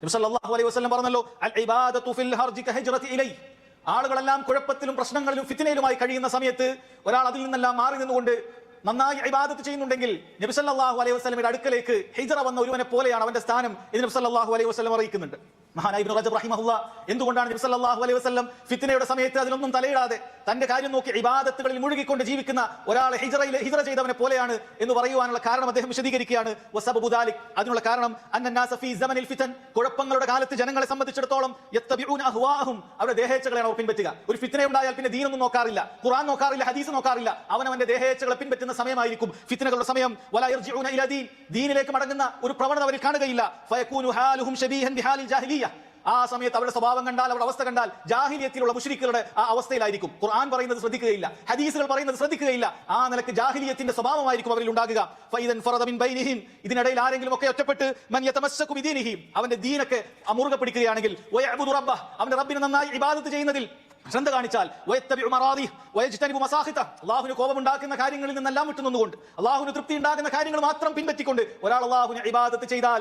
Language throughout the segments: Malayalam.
നബി സല്ലല്ലാഹു അലൈഹി വസല്ലം പറഞ്ഞല്ലോ, അൽ ഇബാദത്തു ഫിൽ ഹർജി കഹിജ്റതി ഇലൈഹി. ആളുകളെല്ലാം കുഴപ്പത്തിലും പ്രശ്നങ്ങളിലും ഫിത്നയിലുമായി കഴിയുന്ന സമയത്ത് ഒരാൾ അതിൽ നിന്നെല്ലാം മാറി നിന്നുകൊണ്ട് നന്നായി ഇബാദത്ത് ചെയ്യുന്നുണ്ടെങ്കിൽ നബി സല്ലല്ലാഹു അലൈഹി വസല്ലമയുടെ അടുക്കലേക്ക് ഹിജ്റ വന്ന ഒരുവനെ പോലെയാണ് അവന്റെ സ്ഥാനം എന്ന് നബി സല്ലല്ലാഹു അലൈഹി വസല്ലം അറിയിക്കുന്നുണ്ട്. മഹാനായ ഇബ്നു റജബ് റഹിമഹുല്ലാ എന്തുകൊണ്ടാണ് നബി സല്ലല്ലാഹു അലൈഹി വസല്ലം ഫിത്നയുടെ സമയത്ത് അതിലൊന്നും തലയിടാതെ തന്റെ കാര്യം നോക്കി ഇബാദത്തുകളിൽ മുഴുകിക്കൊണ്ട് ജീവിക്കുന്ന ഒരാൾ ഹിജ്റ ചെയ്തവനെ പോലെയാണ് എന്ന് പറയുവാനുള്ള കാരണം അദ്ദേഹം വിശദീകരിക്കുകയാണ്. വസബബു ദാലിക്, അതിനുള്ള കാരണം അന്നന്നാസ ഫീ സമനിൽ ഫിതൻ, കുഴപ്പങ്ങളുടെ കാലത്ത് ജനങ്ങളെ സംബന്ധിച്ചിടത്തോളം യത്തബിഊന അഹ്വാഅഹും, അവരുടെ ദേഹേച്ഛകളെയാണ് അവർ പിൻപറ്റുക. ഒരു ഫിത്ന ഉണ്ടായാൽ പിന്നെ ദീനൊന്നും നോക്കാറില്ല, ഖുർആൻ നോക്കാറില്ല, ഹദീസ് നോക്കാറില്ല, അവനവന്റെ ദേഹേച്ഛകളെ പിൻപറ്റുന്ന സമയമായിരിക്കും ഫിത്നകളുടെ സമയം. വലാ യർജിഊന ഇലാ ദീൻ, ദീനിലേക്ക് മടങ്ങുന്ന ഒരു പ്രവണത അവരിൽ കാണുകയില്ല. ഫയകൂനു ഹാലുഹും ശബീഹൻ ബിഹാലിൽ ജാഹിലിയ്യ, ആ സമയത്ത് അവരുടെ സ്വഭാവം കണ്ടാൽ, അവരുടെ അവസ്ഥ കണ്ടാൽ ജാഹിലിയത്തിലുള്ള മുശ്രിക്കുകളുടെ ആ അവസ്ഥയിലായിരിക്കും. ഖുർആൻ പറയുന്നത് ശ്രദ്ധിക്കുകയില്ല, ഹദീസുകൾ പറയുന്നത് ശ്രദ്ധിക്കുകയില്ല, ആ നിലക്ക് ജാഹിലിയത്തിന്റെ സ്വഭാവമായിരിക്കും അവരിൽ ഉണ്ടാകുക. ഫൈദൻ ഫറദ മിൻ ബൈനിഹിം, ഇതിനിടയിൽ ആരെങ്കിലും ഒക്കെ ഒറ്റപ്പെട്ട് മൻ യതമസ്സകു ബിദീനിഹി, അവന്റെ ദീനൊക്കെ അമുറുകെ പിടിക്കുകയാണെങ്കിൽ, വയഅ്ബുദു റബ്ബഹ്, അവന്റെ റബ്ബിനെ നന്നായി ഇബാദത്ത് ചെയ്യുന്നതിൽ ശ്രദ്ധ കാണിച്ചാൽ, അള്ളാഹുവിന് കോപമുണ്ടാക്കുന്ന കാര്യങ്ങളിൽ നിന്നെല്ലാം വിട്ടുനിന്നുകൊണ്ട് അള്ളാഹുവിന് തൃപ്തി ഉണ്ടാകുന്ന കാര്യങ്ങൾ മാത്രം പിൻപറ്റിക്കൊണ്ട് ഒരാൾ അള്ളാഹുവിനെ ഇബാദത്ത് ചെയ്താൽ,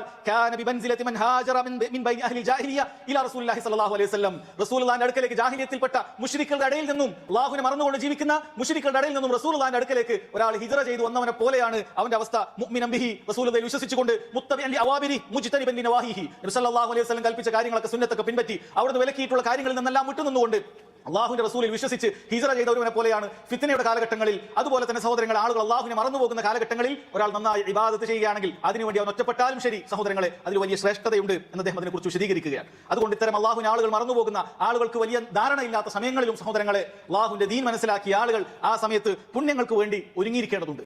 റസൂലുള്ളാഹിന്റെ അടുക്കലേക്ക് ജാഹിലിയത്തിൽപ്പെട്ട മുശ്രിക്കുകളുടെ ഇടയിൽ നിന്നും, അള്ളാഹുവിനെ മറന്നുകൊണ്ട് ജീവിക്കുന്ന മുശ്രിക്കുകളുടെ ഇടയിൽ നിന്നും റസൂലുള്ളാഹിന്റെ അടുക്കലേക്ക് ഒരാൾ ഹിജ്റ ചെയ്തു വന്നവനെ പോലെയാണ് അവന്റെ അവസ്ഥ. മുഅ്മിനൻ ബിഹി, റസൂലുള്ളാഹിൽ വിശ്വസിച്ചുകൊണ്ട്, മുത്തബിഅൻ ലിഅവാമിരി മുജ്തനിബൻ ലിനവാഹിഹി, നബി സല്ലല്ലാഹു അലൈഹി വസല്ലം കൽപ്പിച്ച കാര്യങ്ങളൊക്കെ സുന്നത്തൊക്കെ പിൻപറ്റി അവിടുന്ന് വിലക്കിയിട്ടുള്ള കാര്യങ്ങളിൽ നിന്നെല്ലാം വിട്ടുനിന്നുകൊണ്ട് അള്ളാഹുവിന്റെ റസൂലിൽ വിശ്വസിച്ച് ഹിജ്റ ചെയ്ത ഒരുവനെ പോലെയാണ് ഫിത്നയുടെ കാലഘട്ടങ്ങളിൽ. അതുപോലെ തന്നെ സഹോദരങ്ങൾ, ആളുകൾ അള്ളാഹുവിനെ മറന്നുപോകുന്ന കാലഘട്ടങ്ങളിൽ ഒരാൾ നന്നായി ഇബാദത്ത് ചെയ്യുകയാണെങ്കിൽ അതിനുവേണ്ടി അവൻ ഒറ്റപ്പെട്ടാലും ശരി സഹോദരങ്ങളെ, അതിൽ വലിയ ശ്രേഷ്ഠതയുണ്ട് എന്ന് അദ്ദേഹം അതിനെക്കുറിച്ച് വിശദീകരിക്കുകയാണ്. അതുകൊണ്ട് ഇത്തരം അള്ളാഹുവിനെ ആളുകൾ മറന്നുപോകുന്ന, ആളുകൾക്ക് വലിയ ധാരണയില്ലാത്ത സമയങ്ങളിലും സഹോദരങ്ങളെ, അള്ളാഹുവിന്റെ ദീൻ മനസ്സിലാക്കിയ ആളുകൾ ആ സമയത്ത് പുണ്യങ്ങൾക്ക് വേണ്ടി ഒരുങ്ങിയിരിക്കേണ്ടതുണ്ട്.